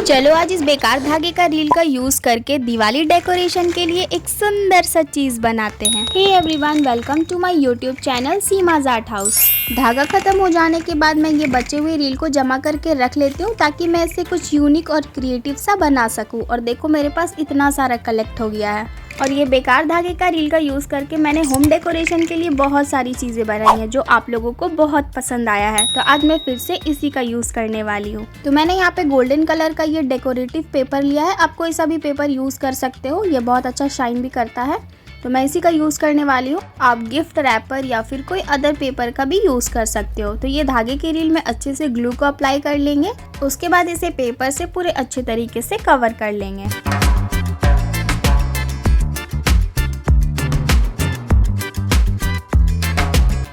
चलो आज इस बेकार धागे का रील का यूज करके दिवाली डेकोरेशन के लिए एक सुंदर सा चीज बनाते हैं। Hey everyone, welcome to my YouTube channel Seema's art house. धागा खत्म हो जाने के बाद मैं ये बचे हुए रील को जमा करके रख लेती हूँ ताकि मैं इसे कुछ यूनिक और क्रिएटिव सा बना सकूँ। और देखो मेरे पास इतना सारा कलेक्ट हो गया है। और ये बेकार धागे का रील का यूज़ करके मैंने होम डेकोरेशन के लिए बहुत सारी चीज़ें बनाई हैं जो आप लोगों को बहुत पसंद आया है। तो आज मैं फिर से इसी का यूज़ करने वाली हूँ। तो मैंने यहाँ पे गोल्डन कलर का ये डेकोरेटिव पेपर लिया है। आप कोई सा भी पेपर यूज़ कर सकते हो, ये बहुत अच्छा शाइन भी करता है। तो मैं इसी का यूज़ करने वाली हूँ। आप गिफ्ट रैपर या फिर कोई अदर पेपर का भी यूज़ कर सकते हो। तो ये धागे की रील में अच्छे से ग्लू को अप्लाई कर लेंगे। उसके बाद इसे पेपर से पूरे अच्छे तरीके से कवर कर लेंगे।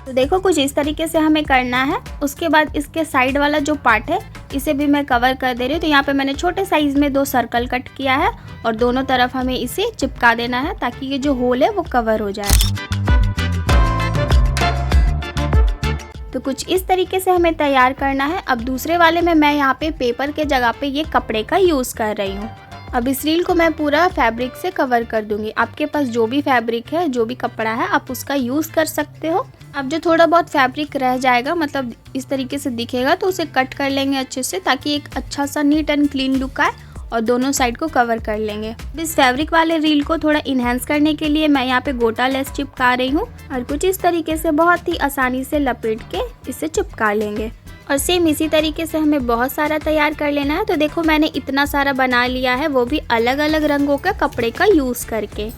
देखो कुछ इस तरीके से हमें करना है। उसके बाद इसके साइड वाला जो पार्ट है इसे भी मैं कवर कर दे रही हूँ। तो यहाँ पे मैंने छोटे साइज में 2 सर्कल कट किया है और दोनों तरफ हमें इसे चिपका देना है ताकि ये जो होल है वो कवर हो जाए। तो कुछ इस तरीके से हमें तैयार करना है। अब दूसरे वाले में मैं यहाँ पे पेपर के जगह पे ये कपड़े का यूज़ कर रही हूँ। अब इस रील को मैं पूरा फैब्रिक से कवर कर दूंगी। आपके पास जो भी फैब्रिक है, जो भी कपड़ा है, आप उसका यूज़ कर सकते हो। अब जो थोड़ा बहुत फैब्रिक रह जाएगा, मतलब इस तरीके से दिखेगा, तो उसे कट कर लेंगे अच्छे से ताकि एक अच्छा सा नीट एंड क्लीन लुक आए और दोनों साइड को कवर कर लेंगे। इस फैब्रिक वाले रील को थोड़ा इन्हेंस करने के लिए मैं यहाँ पे गोटा लेस चिपका रही हूँ और कुछ इस तरीके से बहुत ही आसानी से लपेट के इसे चिपका लेंगे। और सेम इसी तरीके से हमें बहुत सारा तैयार कर लेना है। तो देखो मैंने इतना सारा बना लिया है, वो भी अलग अलग रंगों के कपड़े का यूज़ करके।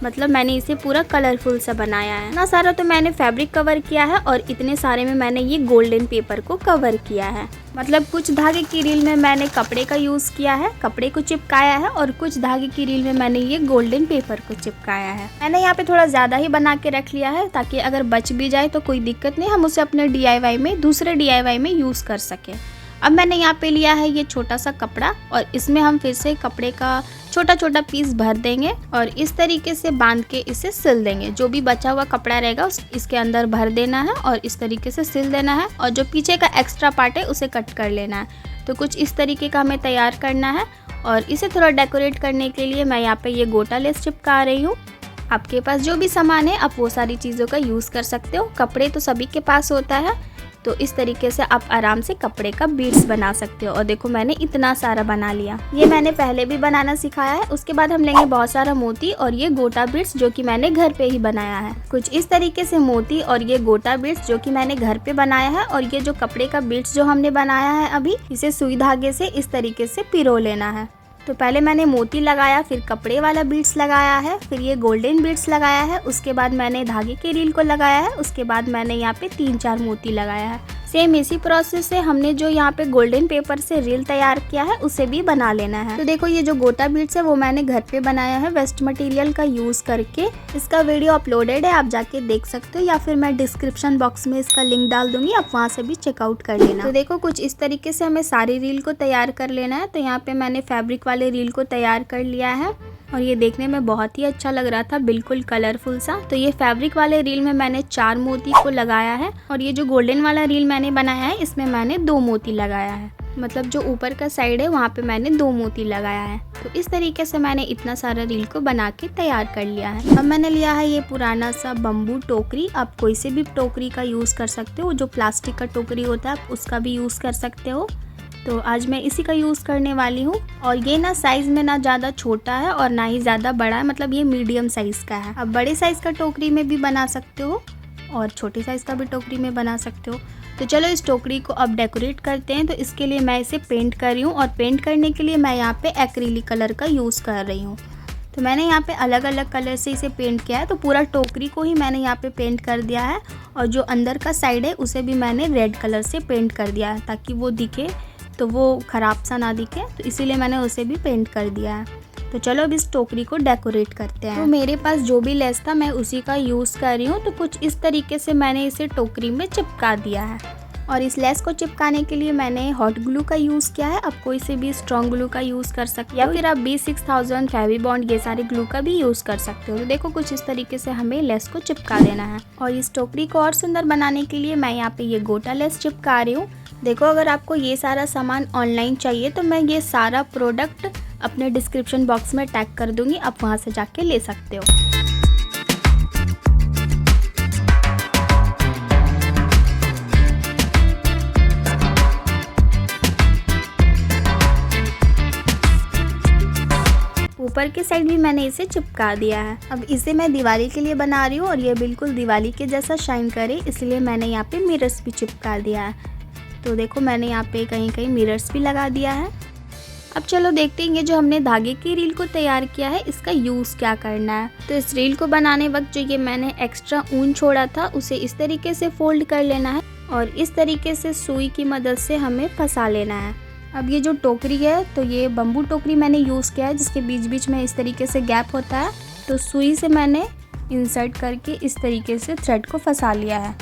मतलब मैंने इसे पूरा कलरफुल सा बनाया है। इतना सारा तो मैंने फैब्रिक कवर किया है और इतने सारे में मैंने ये गोल्डन पेपर को कवर किया है। मतलब कुछ धागे की रील में मैंने कपड़े का यूज़ किया है, कपड़े को चिपकाया है, और कुछ धागे की रील में मैंने ये गोल्डन पेपर को चिपकाया है। मैंने यहाँ पे थोड़ा ज़्यादा ही बना के रख लिया है ताकि अगर बच भी जाए तो कोई दिक्कत नहीं, हम उसे अपने DIY में, दूसरे DIY में यूज़ कर सकें। अब मैंने यहाँ पे लिया है ये छोटा सा कपड़ा और इसमें हम फिर से कपड़े का छोटा छोटा पीस भर देंगे और इस तरीके से बांध के इसे सिल देंगे। जो भी बचा हुआ कपड़ा रहेगा इसके अंदर भर देना है और इस तरीके से सिल देना है। और जो पीछे का एक्स्ट्रा पार्ट है उसे कट कर लेना है। तो कुछ इस तरीके का हमें तैयार करना है। और इसे थोड़ा डेकोरेट करने के लिए मैं यहाँ पे ये गोटा लेस चिपका रही हूँ। आपके पास जो भी सामान है आप वो सारी चीज़ों का यूज़ कर सकते हो। कपड़े तो सभी के पास होता है, तो इस तरीके से आप आराम से कपड़े का बीड्स बना सकते हो। और देखो मैंने इतना सारा बना लिया। ये मैंने पहले भी बनाना सिखाया है। उसके बाद हम लेंगे बहुत सारा मोती और ये गोटा बीड्स जो कि मैंने घर पे ही बनाया है। कुछ इस तरीके से मोती और ये गोटा बीड्स जो कि मैंने घर पे बनाया है। और ये जो कपड़े का बीड्स जो हमने बनाया है अभी, इसे सुई धागे से इस तरीके से पिरो लेना है। तो पहले मैंने मोती लगाया, फिर कपड़े वाला बीड्स लगाया है, फिर ये गोल्डन बीड्स लगाया है, उसके बाद मैंने धागे के रील को लगाया है, उसके बाद मैंने यहाँ पे 3-4 मोती लगाया है। सेम इसी प्रोसेस से हमने जो यहाँ पे गोल्डन पेपर से रील तैयार किया है उसे भी बना लेना है। तो देखो ये जो गोटा बीड्स है वो मैंने घर पे बनाया है वेस्ट मटेरियल का यूज करके। इसका वीडियो अपलोडेड है, आप जाके देख सकते हो, या फिर मैं डिस्क्रिप्शन बॉक्स में इसका लिंक डाल दूंगी, आप वहाँ से भी चेकआउट कर लेना। तो देखो कुछ इस तरीके से हमें सारी रील को तैयार कर लेना है। तो यहाँ पे मैंने फैब्रिक वाले रील को तैयार कर लिया है और ये देखने में बहुत ही अच्छा लग रहा था, बिल्कुल कलरफुल सा। तो ये फैब्रिक वाले रील में मैंने 4 मोती को लगाया है और ये जो गोल्डन वाला रील मैंने बनाया है इसमें मैंने 2 मोती लगाया है। मतलब जो ऊपर का साइड है वहाँ पे मैंने 2 मोती लगाया है। तो इस तरीके से मैंने इतना सारा रील को बना के तैयार कर लिया है। अब मैंने लिया है ये पुराना सा बम्बू टोकरी। आप कोई से भी टोकरी का यूज़ कर सकते हो, जो प्लास्टिक का टोकरी होता है आप उसका भी यूज़ कर सकते हो। तो आज मैं इसी का यूज़ करने वाली हूँ। और ये ना साइज़ में ना ज़्यादा छोटा है और ना ही ज़्यादा बड़ा है, मतलब ये मीडियम साइज़ का है। अब बड़े साइज़ का टोकरी में भी बना सकते हो और छोटी साइज़ का भी टोकरी में बना सकते हो। तो चलो इस टोकरी को अब डेकोरेट करते हैं। तो इसके लिए मैं इसे पेंट कर रही हूँ और पेंट करने के लिए मैं यहाँ पे एक्रिलिक कलर का यूज़ कर रही हूँ। तो मैंने यहाँ पे अलग अलग कलर से इसे पेंट किया है। तो पूरा टोकरी को ही मैंने यहाँ पे पेंट कर दिया है और जो अंदर का साइड है उसे भी मैंने रेड कलर से पेंट कर दिया है ताकि वो दिखे, तो वो ख़राब सा ना दिखे, तो इसीलिए मैंने उसे भी पेंट कर दिया है। तो चलो अब इस टोकरी को डेकोरेट करते हैं। तो मेरे पास जो भी लेस था मैं उसी का यूज़ कर रही हूँ। तो कुछ इस तरीके से मैंने इसे टोकरी में चिपका दिया है। और इस लेस को चिपकाने के लिए मैंने हॉट ग्लू का यूज़ किया है। आप कोई से भी स्ट्रॉन्ग ग्लू का यूज़ कर सकते हो या फिर आप B6000 फेविबॉन्ड ये सारे ग्लू का भी यूज़ कर सकते हो। तो देखो कुछ इस तरीके से हमें लेस को चिपका देना है। और इस टोकरी को और सुंदर बनाने के लिए मैं यहाँ पे ये गोटा लेस चिपका रही हूँ। देखो अगर आपको ये सारा सामान ऑनलाइन चाहिए तो मैं ये सारा प्रोडक्ट अपने डिस्क्रिप्शन बॉक्स में टैग कर दूँगी, आप वहाँ से जाके ले सकते हो। ऊपर की साइड भी मैंने इसे चिपका दिया है। अब इसे मैं दिवाली के लिए बना रही हूँ और ये बिल्कुल दिवाली के जैसा शाइन करे, इसलिए मैंने यहाँ पे मिरर्स भी चिपका दिया है। तो देखो मैंने यहाँ पे कहीं कहीं मिरर्स भी लगा दिया है। अब चलो देखते हैं ये जो हमने धागे की रील को तैयार किया है इसका यूज़ क्या करना है। तो इस रील को बनाने वक्त जो ये मैंने एक्स्ट्रा ऊन छोड़ा था उसे इस तरीके से फोल्ड कर लेना है और इस तरीके से सुई की मदद से हमें फंसा लेना है। अब ये जो टोकरी है तो ये बम्बू टोकरी मैंने यूज़ किया है जिसके बीच बीच में इस तरीके से गैप होता है। तो सुई से मैंने इंसर्ट करके इस तरीके से थ्रेड को फंसा लिया है।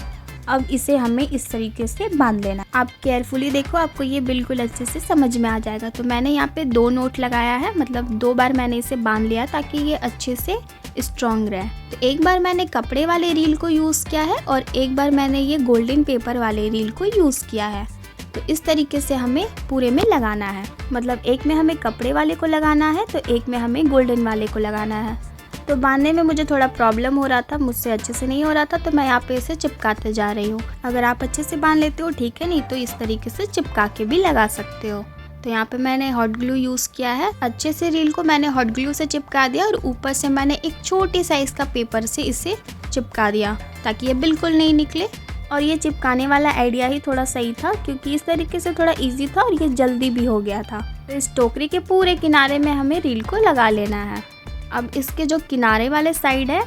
अब इसे हमें इस तरीके से बांध लेना। आप केयरफुली देखो, आपको ये बिल्कुल अच्छे से समझ में आ जाएगा। तो मैंने यहाँ पे 2 नोट लगाया है, मतलब 2 बार मैंने इसे बांध लिया ताकि ये अच्छे से स्ट्रॉन्ग रहे। तो एक बार मैंने कपड़े वाले रील को यूज़ किया है और एक बार मैंने ये गोल्डन पेपर वाले रील को यूज़ किया है। तो इस तरीके से हमें पूरे में लगाना है, मतलब एक में हमें कपड़े वाले को लगाना है तो एक में हमें गोल्डन वाले को लगाना है। तो बांधने में मुझे थोड़ा प्रॉब्लम हो रहा था, मुझसे अच्छे से नहीं हो रहा था, तो मैं यहाँ पे इसे चिपकाते जा रही हूँ। अगर आप अच्छे से बांध लेते हो ठीक है, नहीं तो इस तरीके से चिपका के भी लगा सकते हो। तो यहाँ पे मैंने हॉट ग्लू यूज़ किया है। अच्छे से रील को मैंने हॉट ग्लू से चिपका दिया और ऊपर से मैंने एक छोटी साइज़ का पेपर से इसे चिपका दिया ताकि ये बिल्कुल नहीं निकले। और ये चिपकाने वाला आइडिया ही थोड़ा सही था क्योंकि इस तरीके से थोड़ा इजी था और ये जल्दी भी हो गया था। तो इस टोकरी के पूरे किनारे में हमें रील को लगा लेना है। अब इसके जो किनारे वाले साइड है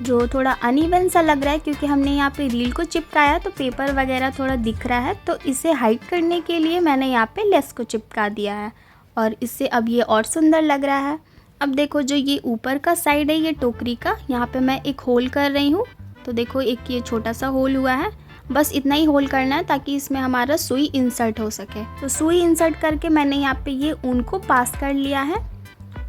जो थोड़ा अनइवन सा लग रहा है क्योंकि हमने यहाँ पे रील को चिपकाया तो पेपर वगैरह थोड़ा दिख रहा है, तो इसे हाइड करने के लिए मैंने यहाँ पे लेस को चिपका दिया है और इससे अब ये और सुंदर लग रहा है। अब देखो जो ये ऊपर का साइड है ये टोकरी का, यहाँ पे मैं एक होल कर रही हूँ। तो देखो एक ये छोटा सा होल हुआ है, बस इतना ही होल करना है ताकि इसमें हमारा सुई इंसर्ट हो सके। तो सुई इंसर्ट करके मैंने यहाँ पे ये ऊन को पास कर लिया है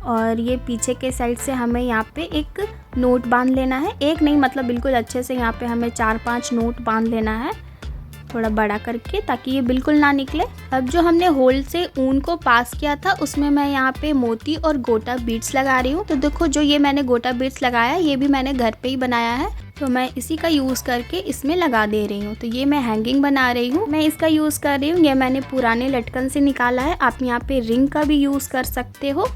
और ये पीछे के साइड से हमें यहाँ पे एक नोट बांध लेना है। एक नहीं, मतलब बिल्कुल अच्छे से यहाँ पे हमें 4-5 नोट बांध लेना है, थोड़ा बड़ा करके ताकि ये बिल्कुल ना निकले। अब जो हमने होल से ऊन को पास किया था उसमें मैं यहाँ पे मोती और गोटा बीड्स लगा रही हूँ। तो देखो जो ये मैंने गोटा बीड्स लगाया ये भी मैंने घर पे ही बनाया है, तो मैं इसी का यूज़ करके इसमें लगा दे रही हूँ। तो ये मैं हैंगिंग बना रही हूँ, मैं इसका यूज़ कर रही हूँ। ये मैंने पुराने लटकन से निकाला है, आप यहाँ पे रिंग का भी यूज़ कर सकते हो।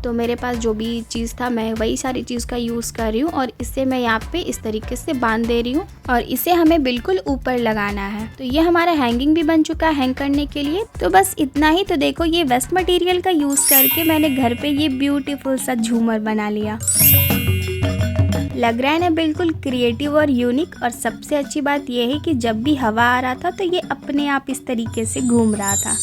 तो मेरे पास जो भी चीज़ था मैं वही सारी चीज़ का यूज़ कर रही हूँ और इससे मैं यहाँ पे इस तरीके से बांध दे रही हूँ और इसे हमें बिल्कुल ऊपर लगाना है। तो ये हमारा हैंगिंग भी बन चुका है हैंग करने के लिए। तो बस इतना ही। तो देखो ये वेस्ट मटेरियल का यूज़ करके मैंने घर पे ये ब्यूटीफुल सा झूमर बना लिया। लग रहा है ना बिल्कुल क्रिएटिव और यूनिक। और सबसे अच्छी बात यह है कि जब भी हवा आ रहा था तो ये अपने आप इस तरीके से घूम रहा था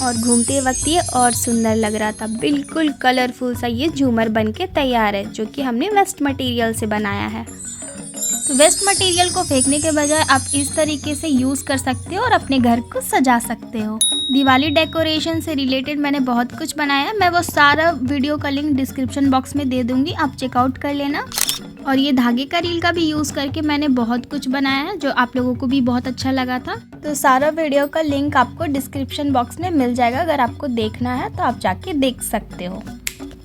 और घूमते वक्त ये और सुंदर लग रहा था। बिल्कुल कलरफुल सा ये झूमर बनके तैयार है जो कि हमने वेस्ट मटेरियल से बनाया है। तो वेस्ट मटेरियल को फेंकने के बजाय आप इस तरीके से यूज़ कर सकते हो और अपने घर को सजा सकते हो। दिवाली डेकोरेशन से रिलेटेड मैंने बहुत कुछ बनाया है, मैं वो सारा वीडियो का लिंक डिस्क्रिप्शन बॉक्स में दे दूँगी, आप चेकआउट कर लेना। और ये धागे का रील का भी यूज़ करके मैंने बहुत कुछ बनाया है जो आप लोगों को भी बहुत अच्छा लगा था। तो सारा वीडियो का लिंक आपको डिस्क्रिप्शन बॉक्स में मिल जाएगा, अगर आपको देखना है तो आप जाके देख सकते हो।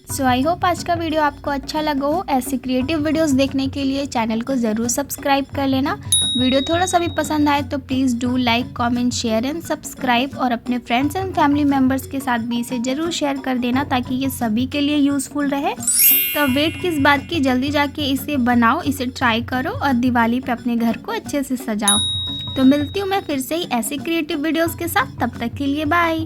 सो आई होप आज का वीडियो आपको अच्छा लगा हो। ऐसे क्रिएटिव वीडियोस देखने के लिए चैनल को ज़रूर सब्सक्राइब कर लेना। वीडियो थोड़ा सा भी पसंद आए तो please do like, comment, share and subscribe और अपने फ्रेंड्स एंड फैमिली मेम्बर्स के साथ भी इसे ज़रूर शेयर कर देना ताकि ये सभी के लिए यूज़फुल रहे। तो वेट किस बात की, जल्दी जाके इसे बनाओ, इसे ट्राई करो और दिवाली पे अपने घर को अच्छे से सजाओ। तो मिलती हूँ मैं फिर से ही ऐसे क्रिएटिव वीडियोज़ के साथ, तब तक के लिए बाय।